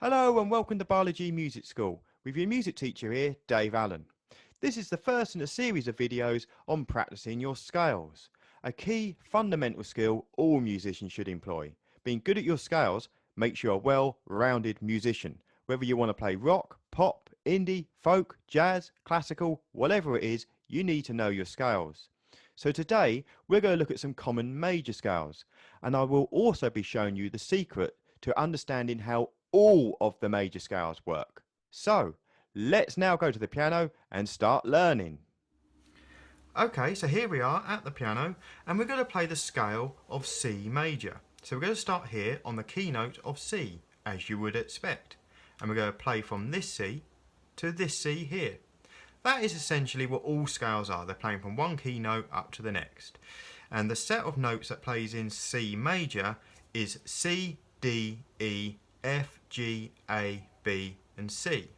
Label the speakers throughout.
Speaker 1: Hello and welcome to Biology Music School with your music teacher here, Dave Allen. This is the first in a series of videos on practicing your scales, a key fundamental skill all musicians should employ. Being good at your scales makes you a well-rounded musician, whether you want to play rock, pop, indie, folk, jazz, classical, whatever it is, you need to know your scales. So today we're going to look at some common major scales, and I will also be showing you the secret to understanding how all of the major scales work. So let's now go to the piano and start learning. Okay, so here we are at the piano and we're going to play the scale of C major. So we're going to start here on the keynote of C, as you would expect. And we're going to play from this C to this C here. That is essentially what all scales are. They're playing from one keynote up to the next. And the set of notes that plays in C major is C, D, E, F, G, A, B and C.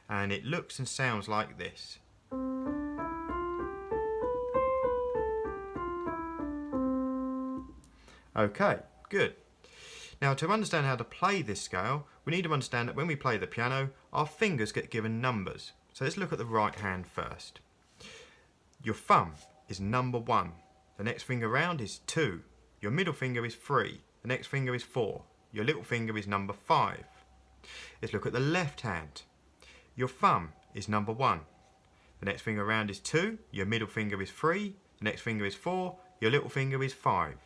Speaker 1: And it looks and sounds like this. Okay, good. Now to understand how to play this scale, we need to understand that when we play the piano, our fingers get given numbers. So let's look at the right hand first. Your thumb is number 1. The next finger round is 2. Your middle finger is 3. The next finger is 4. Your little finger is number 5. Let's look at the left hand. Your thumb is number 1. The next finger round is 2. Your middle finger is 3. The next finger is 4. Your little finger is 5.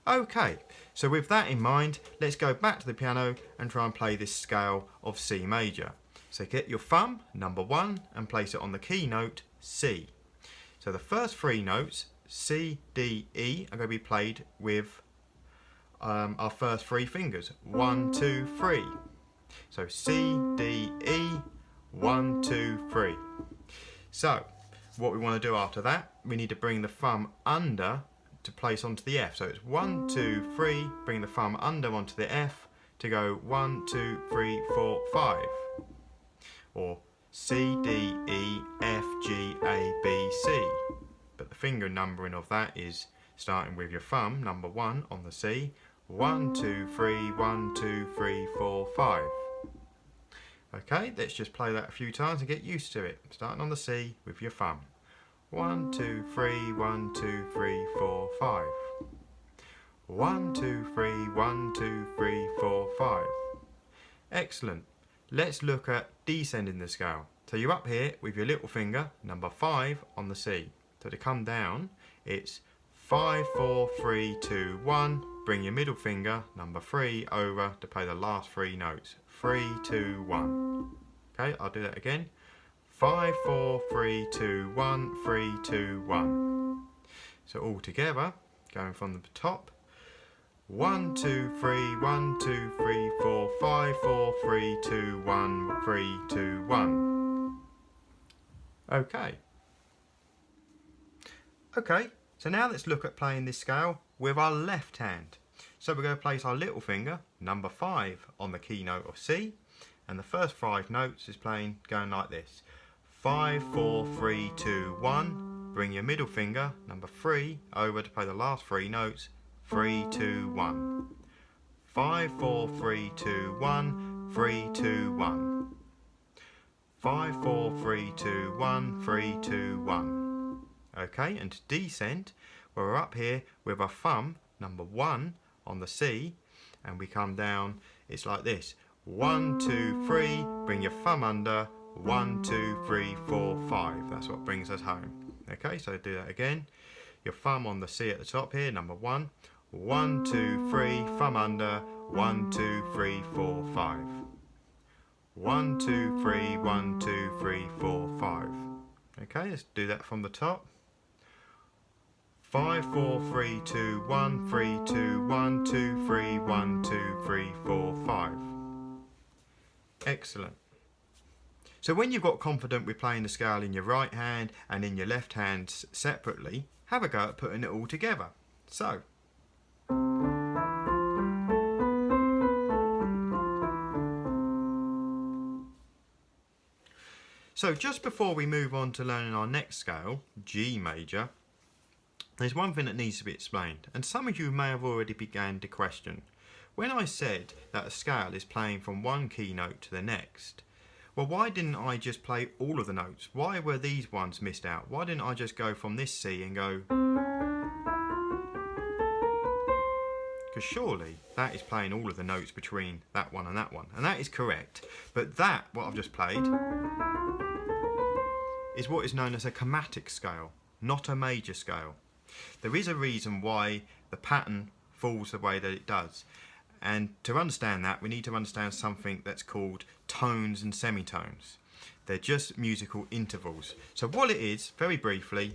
Speaker 1: Okay, so with that in mind, let's go back to the piano and try and play this scale of C major. So get your thumb, number 1, and place it on the key note C. So the first 3 notes, C, D, E, are going to be played with our first 3 fingers. 1, 2, 3. So C, D, E, 1, 2, 3. So what we want to do after that, we need to bring the thumb under to place onto the F. So it's 1, 2, 3, bring the thumb under onto the F to go 1, 2, 3, 4, 5. Or C, D, E, F, G, A, B, C. But the finger numbering of that is starting with your thumb, number 1 on the C, 1, 2, 3, 1, 2, 3, 4, 5. Okay, let's just play that a few times and get used to it. Starting on the C with your thumb. 1, 2, 3, 1, 2, 3, 4, 5. 1, 2, 3, 1, 2, 3, 4, 5. Excellent. Let's look at descending the scale. So you're up here with your little finger, number 5 on the C. So to come down, it's 5, 4, 3, 2, 1. Bring your middle finger, number 3, over to play the last 3 notes. 3, 2, 1. Okay, I'll do that again. 5, 4, 3, 2, 1, 3, 2, 1. So all together, going from the top. 1, 2, 3, 1, 2, 3, 4, 5, 4, 3, 2, 1, 3, 2, 1. Okay. Okay, so now let's look at playing this scale with our left hand. So we're going to place our little finger, number 5, on the key note of C. And the first 5 notes is going like this. 5, 4, 3, 2, 1. Bring your middle finger, number 3, over to play the last 3 notes. 3, 2, 1. 5, 4, 3, 2, 1. 3, 2, 1. 5, 4, 3, 2, 1. 3, 2, 1. Okay, and to descend, we're up here with our thumb, number 1, on the C, and we come down, it's like this. 1, 2, 3, bring your thumb under, 1, 2, 3, 4, 5. That's what brings us home. Okay, so do that again. Your thumb on the C at the top here, number 1. 1, 2, 3, thumb under, 1, 2, 3, 4, 5. 1, 2, 3, 1, 2, 3, 4, 5. Okay, let's do that from the top. 5, 4, 3, 2, 1, 3, 2, 1, 2, 3, 1, 2, 3, 4, 5. Excellent. So when you've got confident with playing the scale in your right hand and in your left hand separately, have a go at putting it all together. So. So just before we move on to learning our next scale, G major, there's one thing that needs to be explained, and some of you may have already begun to question. when I said that a scale is playing from one key note to the next, well, why didn't I just play all of the notes? Why were these ones missed out? Why didn't I just go from this C and go... Because surely that is playing all of the notes between that one, and that is correct. But that, what I've just played, is what is known as a chromatic scale, not a major scale. There is a reason why the pattern falls the way that it does, and to understand that we need to understand something that's called tones and semitones. They're just musical intervals. So what it is, very briefly,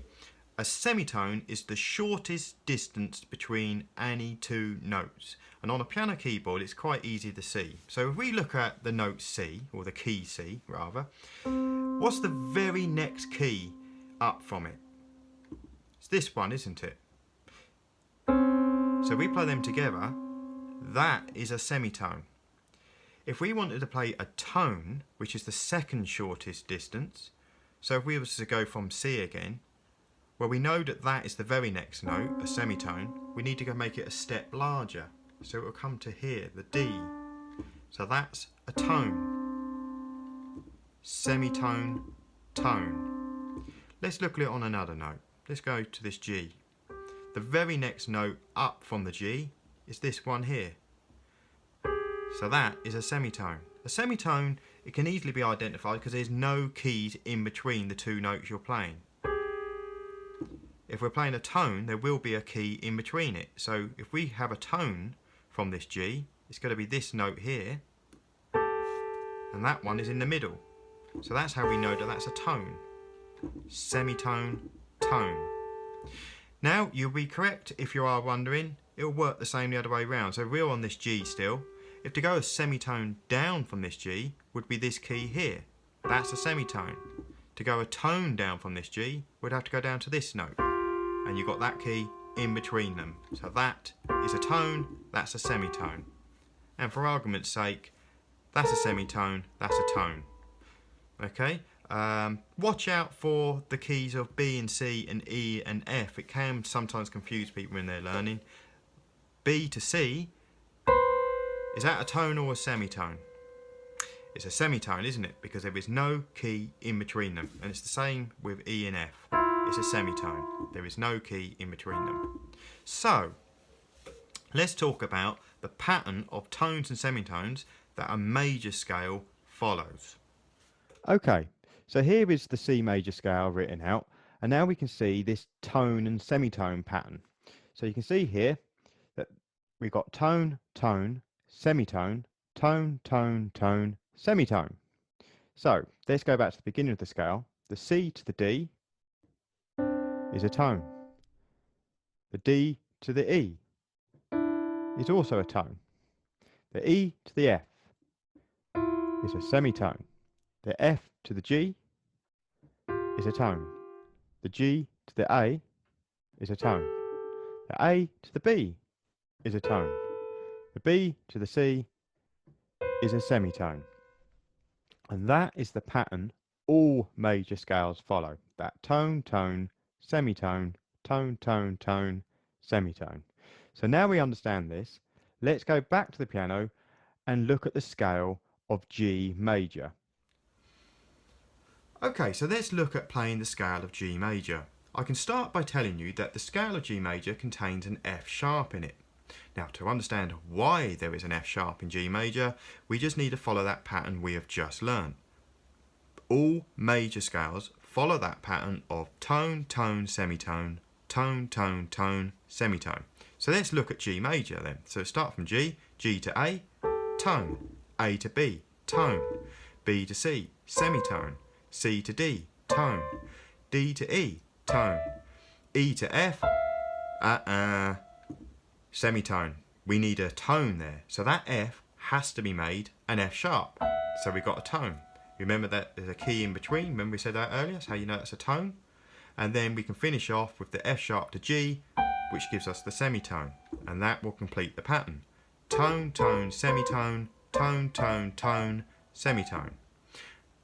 Speaker 1: a semitone is the shortest distance between any two notes, and on a piano keyboard it's quite easy to see. So if we look at the note C, or the key C rather, what's the very next key up from it? It's this one, isn't it? So we play them together, that is a semitone. If we wanted to play a tone, which is the second shortest distance, so if we were to go from C again, well, we know that that is the very next note, a semitone. We need to go make it a step larger, so it will come to here, the D. So that's a tone. Semitone, tone. Let's look at it on another note. Let's go to this G. The very next note up from the G is this one here. So that is a semitone. A semitone, it can easily be identified because there's no keys in between the two notes you're playing. If we're playing a tone, there will be a key in between it. So if we have a tone from this G, it's going to be this note here, and that one is in the middle. So that's how we know that that's a tone. Semitone, tone. Now, you'll be correct if you are wondering, it'll work the same the other way around. So we're on this G still. If to go a semitone down from this G would be this key here. That's a semitone. To go a tone down from this G, we'd have to go down to this note. And you've got that key in between them. So that is a tone, that's a semitone. And for argument's sake, that's a semitone, that's a tone. Okay? Watch out for the keys of B and C and E and F. It can sometimes confuse people when they're learning. B to C, is that a tone or a semitone? It's a semitone, isn't it? Because there is no key in between them. And it's the same with E and F. It's a semitone. There is no key in between them. So, let's talk about the pattern of tones and semitones that a major scale follows. Okay, so here is the C major scale written out, and now we can see this tone and semitone pattern. So you can see here that we've got tone, tone, semitone, tone, tone, tone, semitone. So let's go back to the beginning of the scale. The C to the D is a tone. The D to the E is also a tone. The E to the F is a semitone. The F to the G is a tone. The G to the A is a tone. The A to the B is a tone. The B to the C is a semitone. And that is the pattern all major scales follow. That tone, tone, semitone, tone, tone, tone, semitone. So now we understand this, let's go back to the piano and look at the scale of G major. Okay, so let's look at playing the scale of G major. I can start by telling you that the scale of G major contains an F sharp in it. Now, to understand why there is an F sharp in G major, we just need to follow that pattern we have just learned. All major scales follow that pattern of tone, tone, semitone, tone, tone, tone, semitone. So let's look at G major then. So start from G, G to A, tone, A to B, tone, B to C, semitone, C to D, tone, D to E, tone, E to F, semitone. We need a tone there. So that F has to be made an F sharp. So we've got a tone. Remember that there's a key in between. Remember we said that earlier? That's how you know it's a tone. And then we can finish off with the F sharp to G, which gives us the semitone. And that will complete the pattern. Tone, tone, semitone, tone, tone, tone, semitone.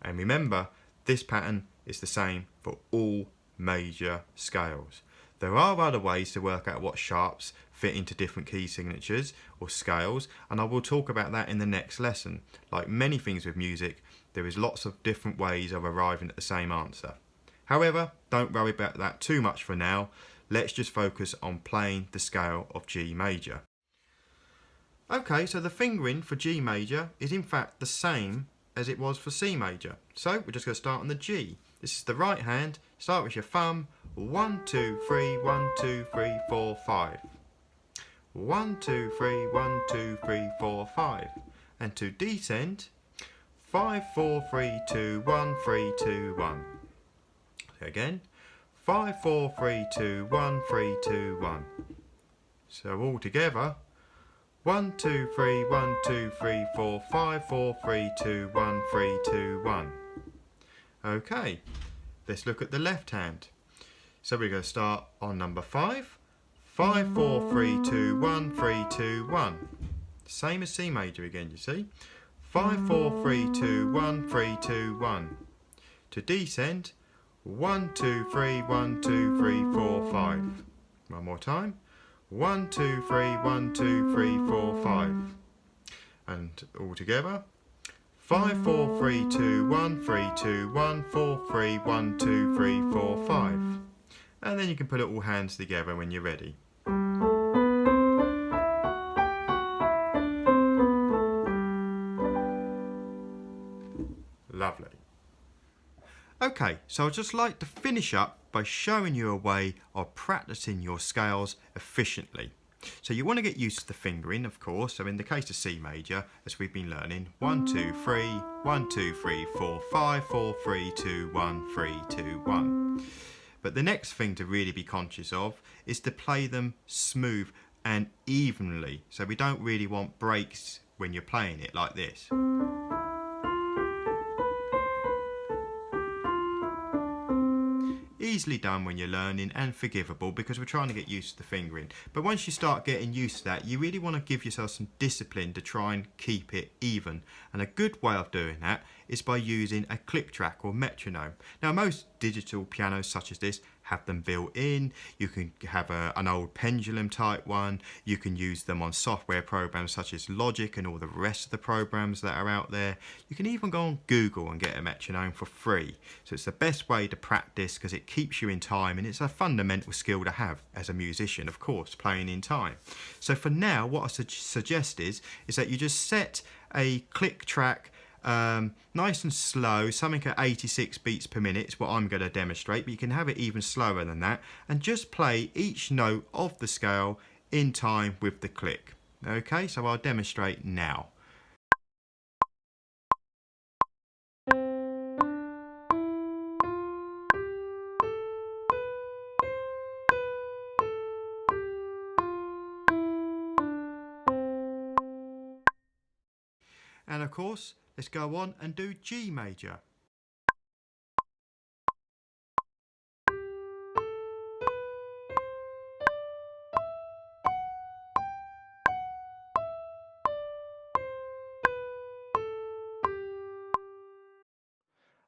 Speaker 1: And remember, this pattern is the same for all major scales. There are other ways to work out what sharps fit into different key signatures or scales, and I will talk about that in the next lesson. Like many things with music, there is lots of different ways of arriving at the same answer. However, don't worry about that too much for now. Let's just focus on playing the scale of G major. Okay, so the fingering for G major is in fact the same as it was for C major. So we're just going to start on the G. This is the right hand. Start with your thumb. 1, 2, 3, 1, 2, 3, 4, 5. 1, 2, 3, 1, 2, 3, 4, 5. And to descend, 5, 4, 3, 2, 1, 3, 2, 1. So again, 5, 4, 3, 2, 1, 3, 2, 1. So all together, 1, 2, 3, 1, 2, 3, 4, 5, 4, 3, 2, 1, 3, 2, 1. Okay, let's look at the left hand. So we're going to start on number 5. 5, 4, 3, 2, 1, 3, 2, 1. Same as C major again, you see. 5, 4, 3, 2, 1, 3, 2, 1. To descend, 1, 2, 3, 1, 2, 3, 4, 5. One more time. 1, 2, 3, 1, 2, 3, 4, 5. And all together. 5, 4, 3, 2, 1, 3, 2, 1, 4, 3, 1, 2, 3, 4, 5. And then you can put it all hands together when you're ready. Lovely. Okay, so I'd just like to finish up by showing you a way of practicing your scales efficiently. So you want to get used to the fingering, of course. So in the case of C major, as we've been learning, 1, 2, 3, 1, 2, 3, 4, 5, 4, 3, 2, 1, 3, 2, 1. But the next thing to really be conscious of is to play them smooth and evenly. So we don't really want breaks when you're playing it like this. Easily done when you're learning and forgivable because we're trying to get used to the fingering. But once you start getting used to that, you really want to give yourself some discipline to try and keep it even. And a good way of doing that is by using a click track or metronome. Now most digital pianos such as this have them built in. You can have an old pendulum type one. You can use them on software programs such as Logic and all the rest of the programs that are out there. You can even go on Google and get a metronome for free. So it's the best way to practice because it keeps you in time and it's a fundamental skill to have as a musician, of course, playing in time. So for now, what I suggest is that you just set a click track nice and slow, something at 86 beats per minute is what I'm going to demonstrate, but you can have it even slower than that, and just play each note of the scale in time with the click. Okay, so I'll demonstrate now. And of course, let's go on and do G major.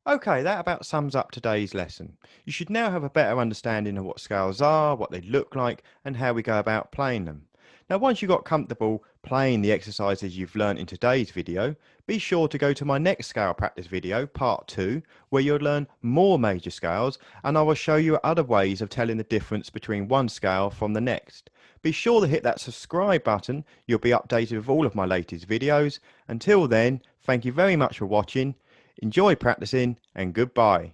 Speaker 1: Okay, that about sums up today's lesson. You should now have a better understanding of what scales are, what they look like, and how we go about playing them. Now, once you got comfortable playing the exercises you've learned in today's video, be sure to go to my next scale practice video, part 2, where you'll learn more major scales, and I will show you other ways of telling the difference between one scale from the next. Be sure to hit that subscribe button. You'll be updated with all of my latest videos. Until then, thank you very much for watching. Enjoy practicing and goodbye.